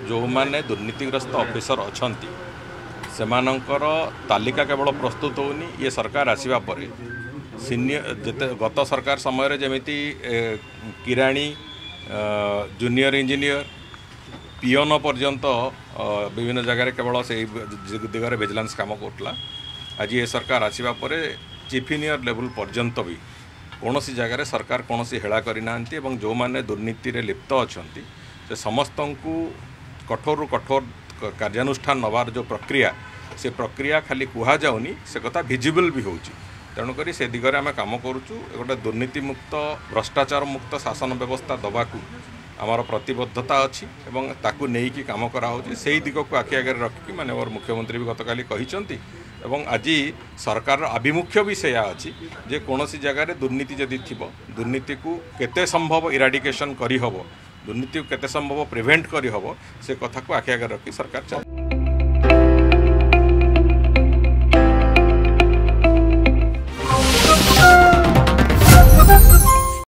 जो माने दुर्नीतिग्रस्त ऑफिसर अछंती सेमानंकर तालिका केवल प्रस्तुत होनी ये सरकार आसीबा परे सीनियर जते गत सरकार समय रे जेमिति किराणी जूनियर इंजीनियर पियोन पर्यंत विभिन्न जगह केवल से दिगरे विजिलेंस काम करला। आज ये सरकार आसीबा परे चीफ इंजीनियर लेवल पर्यंत भी कौन सी जगह सरकार कौन सी हेला करना जो माने दुर्नीति रे लिप्त अछंती से समस्त को कठोर कठोर कार्यानुष्ठान नवार जो प्रक्रिया से प्रक्रिया खाली कुहा जाउनी से कथा विजिबल भी होची। तेणुक से दिगरे आम कम करुचु गोटे दुर्नीति मुक्त भ्रष्टाचार मुक्त शासन व्यवस्था दबाकू आमर प्रतिबद्धता अच्छी एवं ताकू नेइकी काम कराउछि सेही दिग को आखि आगे रखिकी माननीय मुख्यमंत्री भी गतकाली कहिसंती एवं आज सरकार आभिमुख्य भी सेया अच्छी जे कौनसी जगह दुर्नीति जदि थिबो दुर्नीति को केते संभव इराडिकेशन करी हबो दुर्नीति को केते संभव प्रिवेंट करी हबो से कथा को आखि आगे रखी सरकार चल।